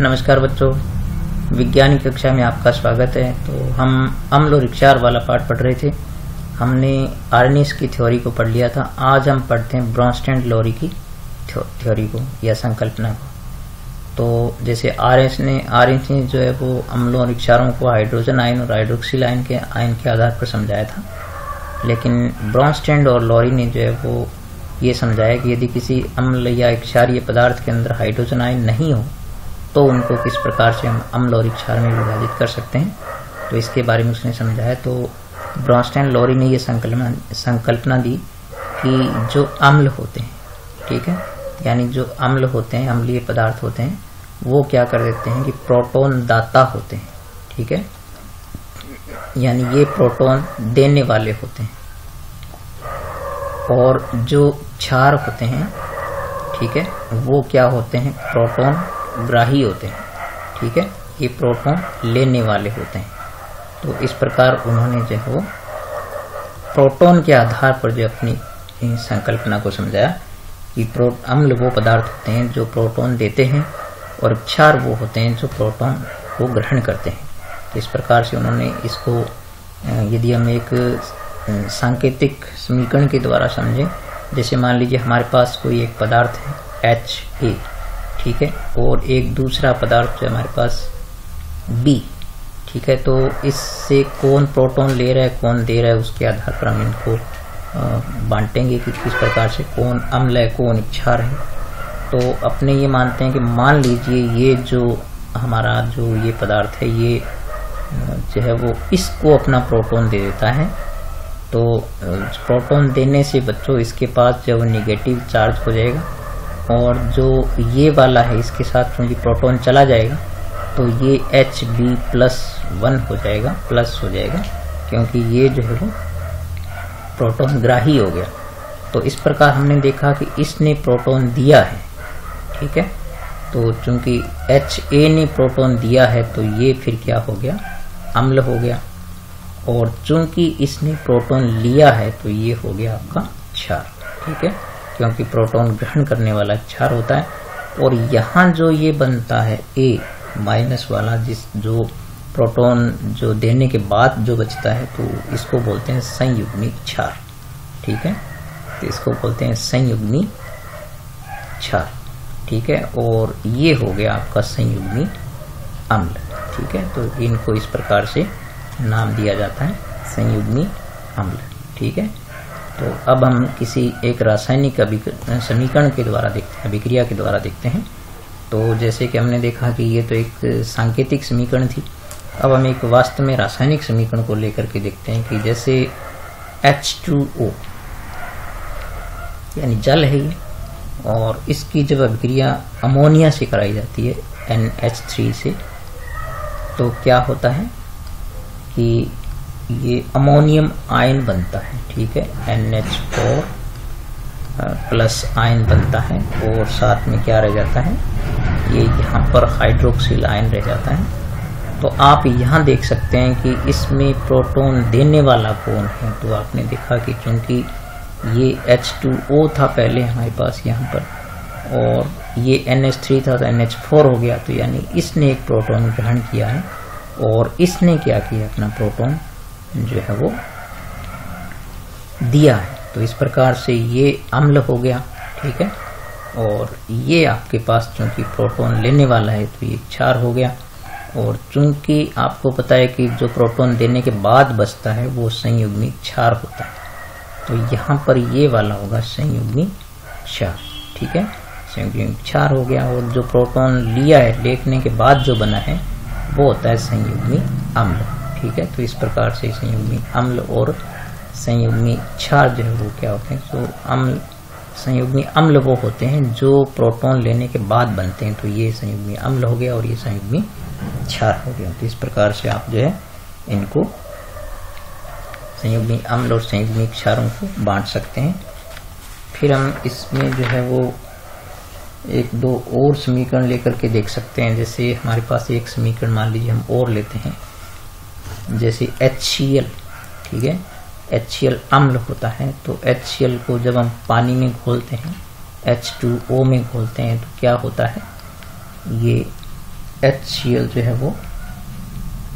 नमस्कार बच्चों, विज्ञान की कक्षा में आपका स्वागत है। तो हम अम्ल और क्षार वाला पाठ पढ़ रहे थे। हमने आर्निस की थ्योरी को पढ़ लिया था। आज हम पढ़ते हैं ब्रोंस्टेड-लोरी की थ्योरी को या संकल्पना को। तो जैसे आर्निस ने जो है वो अम्लों और क्षारों को हाइड्रोजन आयन और हाइड्रोक्सिल आयन के आधार पर समझाया था, लेकिन ब्रोंस्टेड और लोरी ने जो है वो ये समझाया कि यदि किसी अम्ल या क्षारीय पदार्थ के अंदर हाइड्रोजन आयन नहीं हो तो उनको किस प्रकार से हम अम्ल और क्षार में विभाजित कर सकते हैं। तो इसके बारे में उसने समझाया। तो ब्रोंस्टेड-लोरी ने ये संकल्पना दी कि जो अम्ल होते हैं, ठीक है, यानी जो अम्ल होते हैं, अम्लीय पदार्थ होते हैं, वो क्या कर देते हैं कि प्रोटॉन दाता होते हैं, ठीक है, यानी ये प्रोटॉन देने वाले होते हैं। और जो क्षार होते हैं, ठीक है, वो क्या होते हैं, प्रोटॉन ग्राही होते हैं, ठीक है, ये प्रोटॉन लेने वाले होते हैं। तो इस प्रकार उन्होंने जो है वो प्रोटॉन के आधार पर जो अपनी संकल्पना को समझाया कि अम्ल वो पदार्थ होते हैं जो प्रोटॉन देते हैं और क्षार वो होते हैं जो प्रोटॉन को ग्रहण करते हैं। तो इस प्रकार से उन्होंने इसको, यदि हम एक सांकेतिक समीकरण के द्वारा समझें, जैसे मान लीजिए हमारे पास कोई एक पदार्थ है Ha, ठीक है, और एक दूसरा पदार्थ जो हमारे पास B, ठीक है, तो इससे कौन प्रोटॉन ले रहा है कौन दे रहा है उसके आधार पर हम इनको बांटेंगे कि किस प्रकार से कौन अम्ल है कौन क्षार है। तो अपने ये मानते हैं कि मान लीजिए ये जो हमारा जो ये पदार्थ है ये जो है वो इसको अपना प्रोटॉन दे देता है। तो प्रोटॉन देने से बच्चों इसके पास जो निगेटिव चार्ज हो जाएगा और जो ये वाला है इसके साथ क्योंकि प्रोटॉन चला जाएगा तो ये Hb+1 हो जाएगा, प्लस हो जाएगा, क्योंकि ये जो है वो प्रोटॉन ग्राही हो गया। तो इस प्रकार हमने देखा कि इसने प्रोटॉन दिया है, ठीक है, तो चूंकि Ha ने प्रोटॉन दिया है तो ये फिर क्या हो गया, अम्ल हो गया। और चूंकि इसने प्रोटॉन लिया है तो ये हो गया आपका क्षार, ठीक है, क्योंकि प्रोटॉन ग्रहण करने वाला क्षार होता है। और यहाँ जो ये बनता है A- वाला, जो प्रोटॉन जो देने के बाद जो बचता है, तो इसको बोलते हैं संयुग्मी क्षार, ठीक है, तो इसको बोलते हैं संयुग्मी क्षार, ठीक है। और ये हो गया आपका संयुग्मी अम्ल, ठीक है। तो इनको इस प्रकार से नाम दिया जाता है संयुग्मी अम्ल, ठीक है। तो अब हम किसी एक रासायनिक समीकरण के द्वारा देखते हैं, अभिक्रिया के द्वारा देखते हैं। तो जैसे कि हमने देखा कि ये तो एक सांकेतिक समीकरण थी, अब हम एक वास्तव में रासायनिक समीकरण को लेकर के देखते हैं कि जैसे H2O यानी जल है ये, और इसकी जब अभिक्रिया अमोनिया से कराई जाती है NH3 से, तो क्या होता है कि ये अमोनियम आयन बनता है, ठीक है, NH4 प्लस आयन बनता है, और साथ में क्या रह जाता है, ये यहाँ पर हाइड्रोक्सिल आयन रह जाता है। तो आप यहाँ देख सकते हैं कि इसमें प्रोटॉन देने वाला कौन है। तो आपने देखा कि चूंकि ये H2O था पहले हमारे पास यहाँ पर, और ये NH3 था तो NH4 हो गया, तो यानी इसने एक प्रोटॉन ग्रहण किया है और इसने क्या किया, अपना प्रोटॉन जो है वो दिया है। तो इस प्रकार से ये अम्ल हो गया, ठीक है, और ये आपके पास चूंकि प्रोटॉन लेने वाला है तो ये क्षार हो गया। और चूंकि आपको पता है कि जो प्रोटॉन देने के बाद बचता है वो संयुग्मी क्षार होता है, तो यहाँ पर ये वाला होगा संयुग्मी क्षार, ठीक है, संयुग्मी क्षार हो गया। और जो प्रोटॉन लिया है, लेने के बाद जो बना है वो होता है संयुग्मी अम्ल, ठीक है। तो इस प्रकार से संयुग्मी अम्ल और संयुग्मी क्षार जो है वो क्या होते हैं, जो अम्ल संयुग्मी अम्ल वो होते हैं जो प्रोटॉन लेने के बाद बनते हैं। तो ये संयुग्मी अम्ल हो गया और ये संयुग्मी क्षार हो गया। तो इस प्रकार से आप जो है इनको संयुग्मी अम्ल और संयुग्मी क्षारों को बांट सकते हैं। फिर हम इसमें जो है वो एक दो और समीकरण लेकर के देख सकते हैं। जैसे हमारे पास एक समीकरण मान लीजिए हम और लेते हैं, जैसे HCl, ठीक है, HCl अम्ल होता है। तो HCl को जब हम पानी में घोलते हैं, H2O में घोलते हैं, तो क्या होता है, ये HCl जो है वो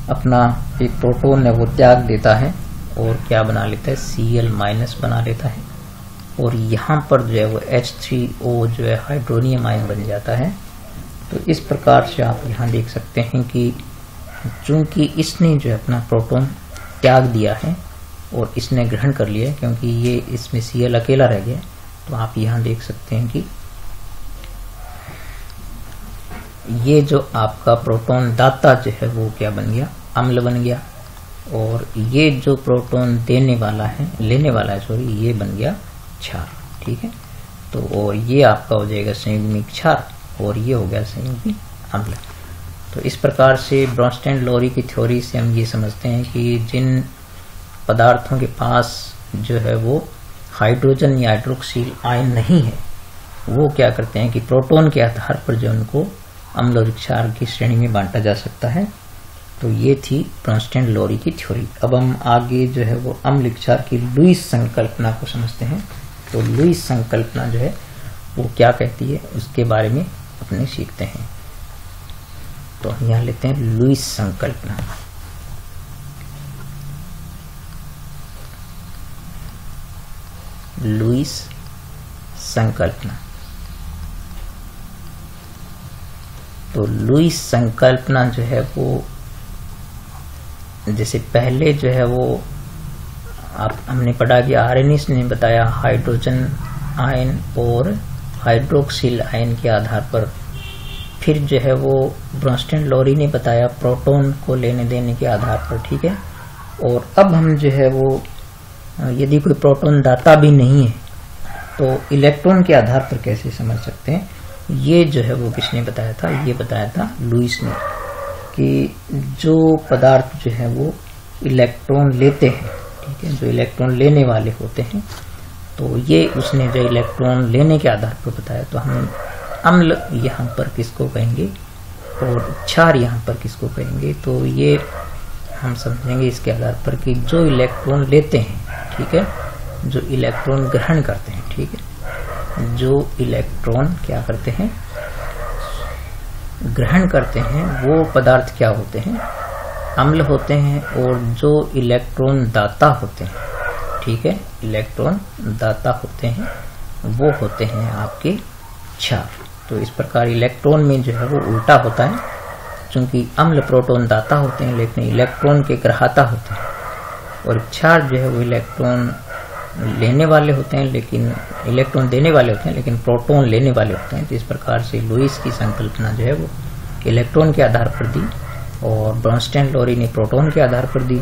अपना एक प्रोटॉन है वो त्याग देता है और क्या बना लेता है, Cl माइनस बना लेता है, और यहाँ पर जो है वो H3O जो है हाइड्रोनियम आयन बन जाता है। तो इस प्रकार से आप यहाँ देख सकते हैं कि चूंकि इसने जो है अपना प्रोटॉन त्याग दिया है और इसने ग्रहण कर लिया है, क्योंकि ये इसमें Cl अकेला रह गया, तो आप यहाँ देख सकते हैं कि ये जो आपका प्रोटॉन दाता जो है वो क्या बन गया, अम्ल बन गया, और ये जो प्रोटॉन देने वाला है, लेने वाला है सॉरी, ये बन गया क्षार। ठीक है, तो और ये आपका हो जाएगा संयुग्मिक क्षार और ये हो गया संयुग्मिक अम्ल। तो इस प्रकार से ब्रोंस्टेन-लोरी की थ्योरी से हम ये समझते हैं कि जिन पदार्थों के पास जो है वो हाइड्रोजन या हाइड्रोक्सिल आयन नहीं है, वो क्या करते हैं कि प्रोटॉन के आधार पर जो उनको अम्ल और क्षार की श्रेणी में बांटा जा सकता है। तो ये थी ब्रोंस्टेन-लोरी की थ्योरी। अब हम आगे जो है वो अम्ल क्षार की लुईस संकल्पना को समझते हैं। तो लुईस संकल्पना जो है वो क्या कहती है, उसके बारे में अपने सीखते हैं। तो हम यहाँ लेते हैं लुईस संकल्पना। लुईस संकल्पना। तो लुईस संकल्पना जो है वो, जैसे पहले जो है वो हमने पढ़ा कि आर्हेनिस ने बताया हाइड्रोजन आयन और हाइड्रोक्सिल आयन के आधार पर, फिर जो है वो ब्रोंस्टेन-लोरी ने बताया प्रोटॉन को लेने देने के आधार पर। ठीक है, और अब हम जो है वो यदि कोई प्रोटॉन दाता भी नहीं है तो इलेक्ट्रॉन के आधार पर कैसे समझ सकते हैं, ये जो है वो किसने बताया था, ये बताया था लुईस ने, कि जो पदार्थ जो है वो इलेक्ट्रॉन लेते हैं, ठीक है, जो इलेक्ट्रॉन लेने वाले होते हैं, तो ये उसने जो इलेक्ट्रॉन लेने के आधार पर बताया। तो हम अम्ल यहाँ पर किसको कहेंगे और क्षार यहाँ पर किसको कहेंगे, तो ये हम समझेंगे इसके आधार पर कि जो इलेक्ट्रॉन लेते हैं, ठीक है, जो इलेक्ट्रॉन ग्रहण करते हैं, ठीक है, जो इलेक्ट्रॉन क्या करते हैं, ग्रहण करते हैं, वो पदार्थ क्या होते हैं, अम्ल होते हैं, और जो इलेक्ट्रॉन दाता होते हैं, ठीक है, इलेक्ट्रॉन दाता होते हैं, वो होते हैं आपके क्षार। तो इस प्रकार इलेक्ट्रॉन में जो है वो उल्टा होता है, क्योंकि अम्ल प्रोटॉन दाता होते हैं लेकिन इलेक्ट्रॉन के ग्राहता होते हैं, और क्षार जो है वो इलेक्ट्रॉन लेने वाले होते हैं, लेकिन इलेक्ट्रॉन देने वाले होते हैं लेकिन प्रोटॉन लेने वाले होते हैं। तो इस प्रकार से लुईस की संकल्पना जो है वो इलेक्ट्रॉन के आधार पर दी, और ब्रोंस्टेन-लोरी ने प्रोटॉन के आधार पर दी,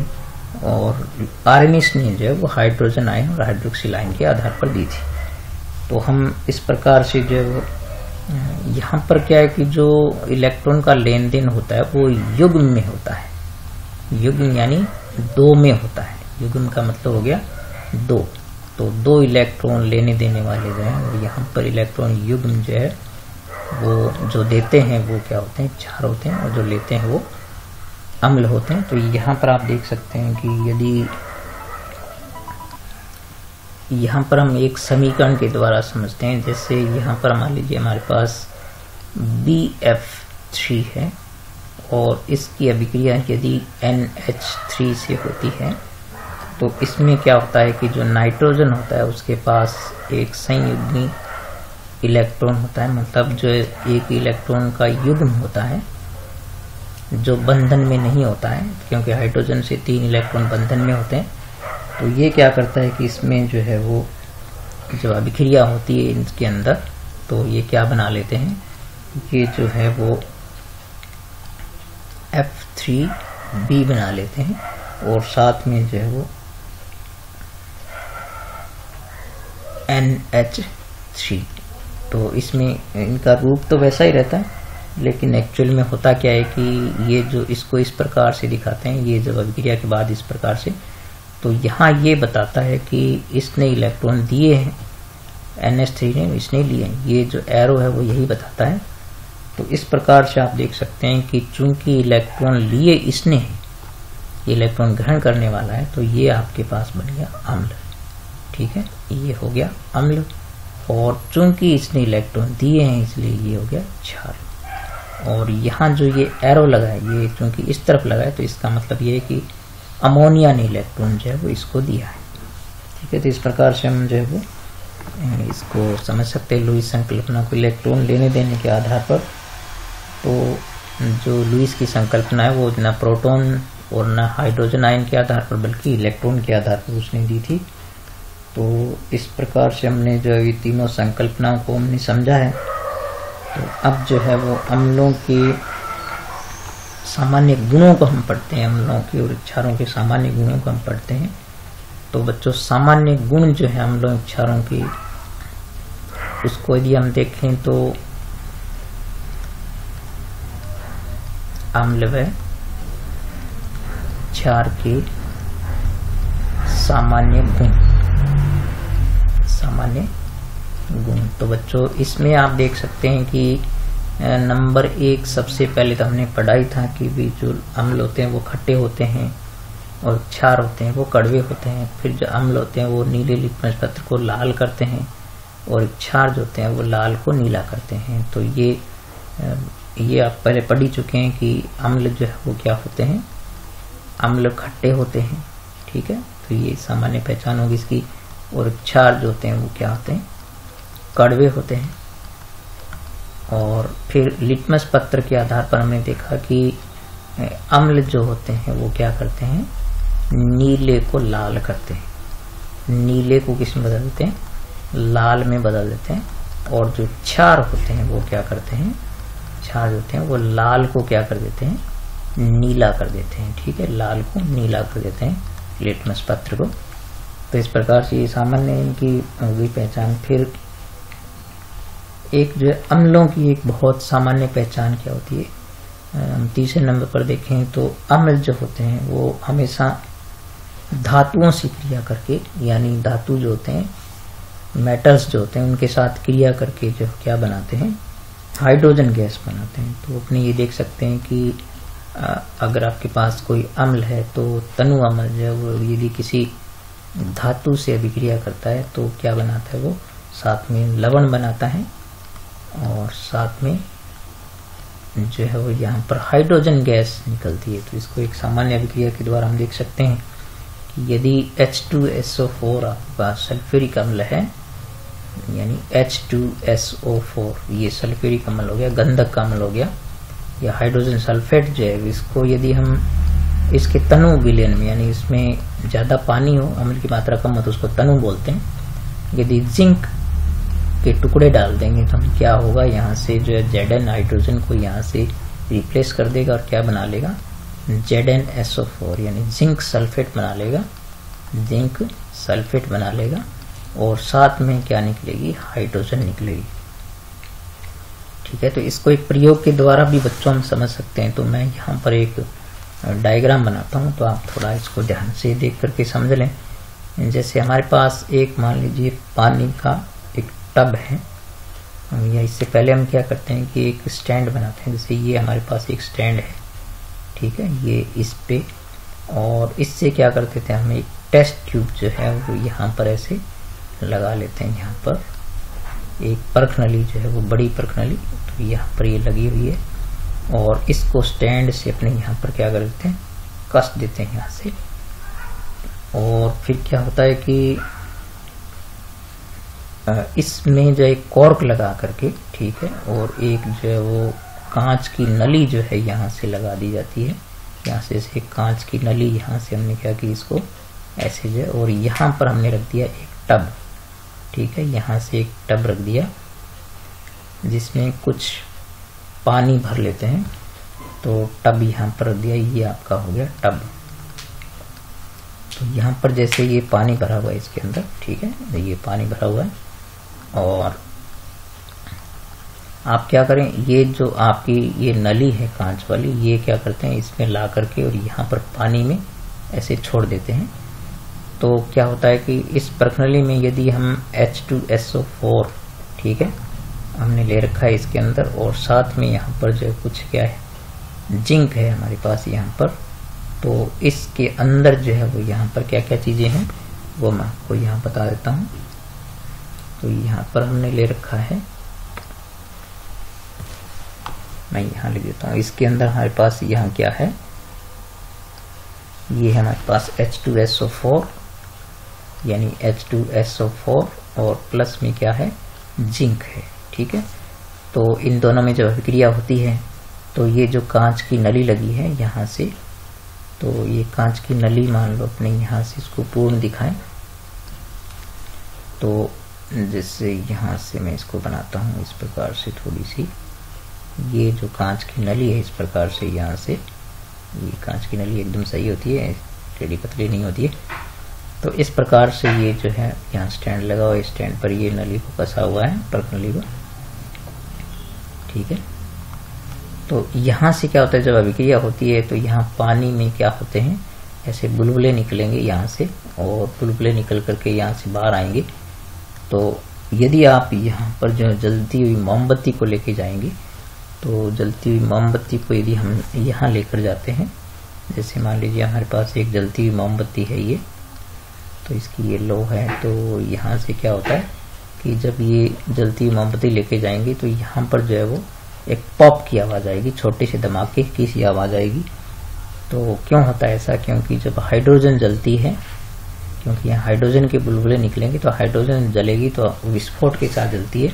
और आर्हेनिस ने जो है वो हाइड्रोजन आयन और हाइड्रोक्सिल आयन के आधार पर दी थी। तो हम इस प्रकार से जो है यहाँ पर क्या है कि जो इलेक्ट्रॉन का लेन देन होता है वो युग्म में होता है, युग्म यानी दो में होता है, युग्म का मतलब हो गया दो। तो दो इलेक्ट्रॉन लेने देने वाले जो हैं, और यहाँ पर इलेक्ट्रॉन युग्म जो है वो जो देते हैं वो क्या होते हैं, क्षार होते हैं, और जो लेते हैं वो अम्ल होते हैं। तो यहाँ पर आप देख सकते हैं कि यदि यहाँ पर हम एक समीकरण के द्वारा समझते हैं, जैसे यहाँ पर मान लीजिए हमारे पास BF3 है और इसकी अभिक्रिया यदि NH3 से होती है, तो इसमें क्या होता है कि जो नाइट्रोजन होता है उसके पास एक संयुग्मी इलेक्ट्रॉन होता है, मतलब जो एक इलेक्ट्रॉन का युग्म होता है जो बंधन में नहीं होता है, क्योंकि हाइड्रोजन से 3 इलेक्ट्रॉन बंधन में होते हैं। तो ये क्या करता है कि इसमें जो है वो जब अभिक्रिया होती है इनके अंदर, तो ये क्या बना लेते हैं, ये जो है वो F3B बना लेते हैं, और साथ में जो है वो NH3। तो इसमें इनका रूप तो वैसा ही रहता है, लेकिन एक्चुअल में होता क्या है कि ये जो इसको इस प्रकार से दिखाते हैं, ये जब अभिक्रिया के बाद इस प्रकार से, तो यहाँ ये बताता है कि इसने इलेक्ट्रॉन दिए हैं, NH3 ने इसने लिए हैं, ये जो एरो है वो यही बताता है। तो इस प्रकार से आप देख सकते हैं कि चूंकि इलेक्ट्रॉन लिए इसने है, इलेक्ट्रॉन ग्रहण करने वाला है, तो ये आपके पास बन गया अम्ल, ठीक है, ये हो गया अम्ल, और चूंकि इसने इलेक्ट्रॉन दिए हैं इसलिए ये हो गया क्षार। और यहाँ जो ये एरो लगा है, ये क्योंकि इस तरफ लगा है तो इसका मतलब ये है कि अमोनिया ने इलेक्ट्रॉन जो है वो इसको दिया है। ठीक है, तो इस प्रकार से हम जो है वो इसको समझ सकते हैं लुईस संकल्पना को इलेक्ट्रॉन लेने देने के आधार पर। तो जो लुईस की संकल्पना है वो न प्रोटॉन और न हाइड्रोजन आयन के आधार पर बल्कि इलेक्ट्रॉन के आधार पर उसने दी थी। तो इस प्रकार से हमने जो ये तीनों संकल्पनाओं को हमने समझा है। तो अब जो है वो अम्लों के सामान्य गुणों को हम पढ़ते हैं, अम्लों के और क्षारों के सामान्य गुणों को हम पढ़ते हैं। तो बच्चों सामान्य गुण जो है अम्लों क्षारों की, उसको यदि हम देखें तो अम्ल व क्षार के सामान्य गुण। तो बच्चों इसमें आप देख सकते हैं कि नंबर 1 सबसे पहले तो हमने पढ़ा ही था कि भी जो अम्ल होते हैं वो खट्टे होते हैं और क्षार होते हैं वो कड़वे होते हैं। फिर जो अम्ल होते हैं वो नीले लिटमस पत्र को लाल करते हैं और क्षार जो होते हैं वो लाल को नीला करते हैं। तो ये आप पहले पढ़ ही चुके हैं कि अम्ल जो है वो क्या होते हैं, अम्ल खट्टे होते हैं। ठीक है, तो ये सामान्य पहचान होगी इसकी। और क्षार जो होते हैं वो क्या होते हैं, कड़वे होते हैं। और फिर लिटमस पत्र के आधार पर हमने देखा कि अम्ल जो होते हैं वो क्या करते हैं, नीले को लाल करते हैं। नीले को किस में बदल देते हैं, लाल में बदल देते हैं। और जो क्षार होते हैं वो क्या करते हैं, क्षार जो होते हैं वो लाल को क्या कर देते हैं, नीला कर देते हैं। ठीक है, लाल को नीला कर देते हैं लिटमस पत्र को। तो इस प्रकार से ये सामान्य इनकी होगी पहचान। फिर एक जो है अम्लों की एक बहुत सामान्य पहचान क्या होती है, हम तीसरे नंबर पर देखें तो अम्ल जो होते हैं वो हमेशा धातुओं से क्रिया करके, यानी धातु जो होते हैं, मेटल्स जो होते हैं उनके साथ क्रिया करके जो क्या बनाते हैं, हाइड्रोजन गैस बनाते हैं। तो अपने ये देख सकते हैं कि अगर आपके पास कोई अम्ल है तो तनु अम्ल जो है वो यदि किसी धातु से अभिक्रिया करता है तो क्या बनाता है, वो साथ में लवण बनाता है और साथ में जो है वो यहाँ पर हाइड्रोजन गैस निकलती है। तो इसको एक सामान्य अभिक्रिया के द्वारा हम देख सकते हैं कि यदि H2SO4 आपका सल्फ्यूरिक अम्ल है, यानी H2SO4 ये सल्फ्यूरिक अम्ल हो गया, गंधक का अम्ल हो गया, या हाइड्रोजन सल्फेट जो है इसको यदि हम इसके तनु विलयन में, यानी इसमें ज्यादा पानी हो, अम्ल की मात्रा कम हो तो उसको तनु बोलते हैं। यदि जिंक के टुकड़े डाल देंगे तो हम क्या होगा, यहाँ से जो है Zn हाइड्रोजन को यहाँ से रिप्लेस कर देगा और क्या बना लेगा, ZnSO4 यानी जिंक सल्फेट बना लेगा, जिंक सल्फेट बना लेगा और साथ में क्या निकलेगी, हाइड्रोजन निकलेगी। ठीक है, तो इसको एक प्रयोग के द्वारा भी बच्चों हम समझ सकते हैं। तो मैं यहाँ पर एक डायग्राम बनाता हूँ तो आप थोड़ा इसको ध्यान से देख करके समझ लें। जैसे हमारे पास एक मान लीजिए पानी का एक टब है, या इससे पहले हम क्या करते हैं कि एक स्टैंड बनाते हैं। जैसे ये हमारे पास एक स्टैंड है, ठीक है, ये इस पे, और इससे क्या करते थे हम एक टेस्ट ट्यूब जो है वो यहाँ पर ऐसे लगा लेते हैं। यहाँ पर एक परखनली जो है वो बड़ी परखनली, तो यहाँ पर ये लगी हुई है और इसको स्टैंड से अपने यहाँ पर क्या कर देते हैं, कस देते हैं यहाँ से। और फिर क्या होता है कि इसमें जो एक कॉर्क लगा करके, ठीक है, और एक जो है वो कांच की नली जो है यहाँ से लगा दी जाती है। यहाँ से एक कांच की नली, यहाँ से हमने क्या की, इसको ऐसे जो है, और यहाँ पर हमने रख दिया एक टब। ठीक है, यहाँ से एक टब रख दिया जिसमें कुछ पानी भर लेते हैं। तो टब यहाँ पर रख दिया, ये आपका हो गया टब। तो यहाँ पर जैसे ये पानी भरा हुआ है इसके अंदर, ठीक है, ये पानी भरा हुआ है। और आप क्या करें, ये जो आपकी ये नली है कांच वाली, ये क्या करते हैं, इसमें ला करके और यहाँ पर पानी में ऐसे छोड़ देते हैं। तो क्या होता है कि इस परखनली में यदि हम H2SO4, ठीक है, हमने ले रखा है इसके अंदर, और साथ में यहाँ पर जो कुछ क्या है, जिंक है हमारे पास यहाँ पर, तो इसके अंदर जो है वो यहाँ पर क्या क्या चीजें हैं वो मैं आपको यहाँ बता देता हूँ। तो यहाँ पर हमने ले रखा है मैं यहाँ लिख देता हूँ। इसके अंदर हमारे पास यहाँ क्या है, ये हमारे पास H2SO4 यानी H2SO4 और प्लस में क्या है, जिंक है। ठीक है, तो इन दोनों में जब अभिक्रिया होती है तो ये जो कांच की नली लगी है यहाँ से, तो ये कांच की नली मान लो अपने यहाँ से इसको पूर्ण दिखाएं, तो जैसे यहाँ से मैं इसको बनाता हूँ इस प्रकार से, थोड़ी सी ये जो कांच की नली है इस प्रकार से यहाँ से, ये कांच की नली एकदम सही होती है, टेढ़ी पतली नहीं होती है। तो इस प्रकार से ये जो है यहाँ स्टैंड लगा हुआ है, स्टैंड पर ये नली को कसा हुआ है, पर्क नली को। ठीक है, तो यहाँ से क्या होता है, जब अभिक्रिया होती है तो यहाँ पानी में क्या होते हैं, ऐसे बुलबुले निकलेंगे यहाँ से, और बुलबुले निकल करके यहाँ से बाहर आएंगे। तो यदि आप यहाँ पर जो जलती हुई मोमबत्ती को लेके जाएंगे, तो जलती हुई मोमबत्ती को यदि हम यहाँ लेकर जाते हैं, जैसे मान लीजिए हमारे पास एक जलती हुई मोमबत्ती है ये, तो इसकी ये लो है, तो यहाँ से क्या होता है कि जब ये जलती हुई मोमबत्ती लेके जाएंगे तो यहाँ पर जो है वो एक पॉप की आवाज आएगी, छोटे से धमाके की सी आवाज आएगी। तो क्यों होता है ऐसा, क्योंकि जब हाइड्रोजन जलती है, क्योंकि यहाँ हाइड्रोजन के बुलबुले निकलेंगे, तो हाइड्रोजन जलेगी तो विस्फोट के साथ जलती है,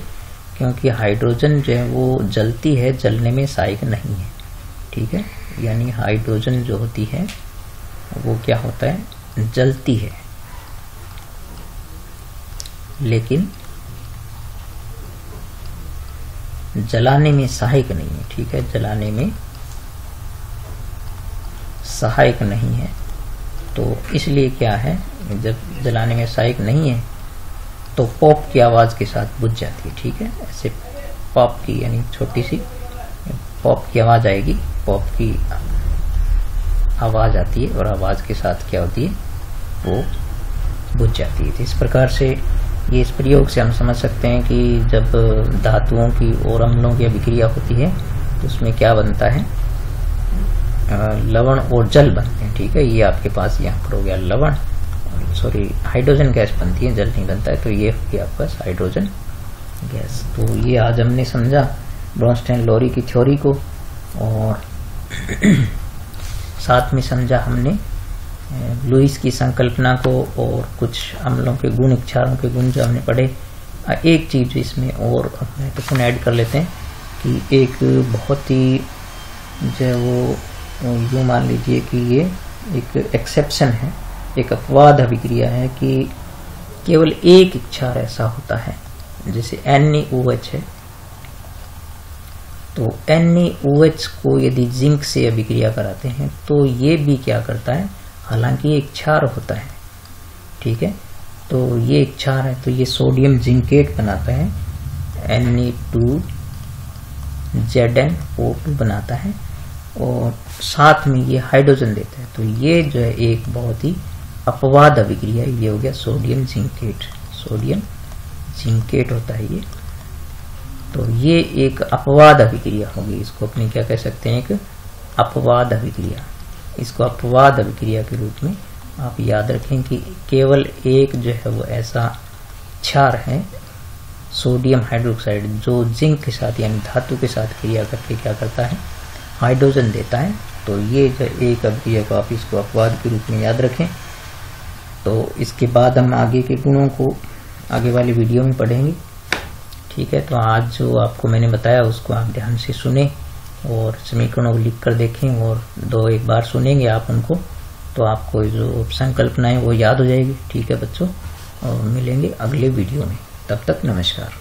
क्योंकि हाइड्रोजन जो है वो जलती है, जलने में सहायक नहीं है। ठीक है, यानी हाइड्रोजन जो होती है वो क्या होता है, जलती है लेकिन जलाने में सहायक नहीं है। ठीक है, जलाने में सहायक नहीं है, तो इसलिए क्या है, जब जलाने में सहायक नहीं है तो पॉप की आवाज के साथ बुझ जाती है। ठीक है, ऐसे पॉप की यानी छोटी सी पॉप की आवाज आएगी, पॉप की आवाज आती है और आवाज के साथ क्या होती है, वो बुझ जाती है। तो इस प्रकार से ये इस प्रयोग से हम समझ सकते हैं कि जब धातुओं की और अम्लों की अभिक्रिया होती है तो उसमें क्या बनता है, लवण और जल बनते हैं। ठीक है, ये आपके पास यहाँ पर हो गया लवण, सॉरी हाइड्रोजन गैस बनती है, जल नहीं बनता है, तो ये हो गया आपके पास हाइड्रोजन गैस। तो ये आज हमने समझा ब्रोंस्टेन-लोरी की थ्योरी को, और साथ में समझा हमने लुईस की संकल्पना को, और कुछ अम्लों के गुण, क्षारों के गुण जो हमने पढ़े। एक चीज इसमें और महत्वपूर्ण ऐड कर लेते हैं कि एक बहुत ही जो वो यूँ मान लीजिए कि ये एक एक्सेप्शन है, एक अपवाद अभिक्रिया है कि केवल एक क्षार ऐसा होता है, जैसे NaOH है, तो NaOH को यदि जिंक से अभिक्रिया कराते हैं तो ये भी क्या करता है, हालांकि एक क्षार होता है। ठीक है, तो ये एक क्षार है, तो ये सोडियम जिंकेट बनाता है, Na2ZnO2 बनाता है, और साथ में ये हाइड्रोजन देता है। तो ये जो है एक बहुत ही अपवाद अभिक्रिया, ये हो गया सोडियम जिंकेट, सोडियम जिंकेट होता है ये। तो ये एक अपवाद अभिक्रिया होगी, इसको अपने क्या कह सकते हैं, एक अपवाद अभिक्रिया। इसको अपवाद अभिक्रिया के रूप में आप याद रखें कि केवल एक जो है वो ऐसा क्षार है, सोडियम हाइड्रोक्साइड, जो जिंक के साथ यानी धातु के साथ क्रिया करके क्या करता है, हाइड्रोजन देता है। तो ये जो एक अभिक्रिया को आप इसको अपवाद के रूप में याद रखें। तो इसके बाद हम आगे के गुणों को आगे वाली वीडियो में पढ़ेंगे। ठीक है, तो आज जो आपको मैंने बताया उसको आप ध्यान से सुने और समीकरणों को लिख कर देखें, और एक बार सुनेंगे आप उनको तो आपको जो संकल्पना है वो याद हो जाएगी। ठीक है बच्चों, और मिलेंगे अगले वीडियो में, तब तक नमस्कार।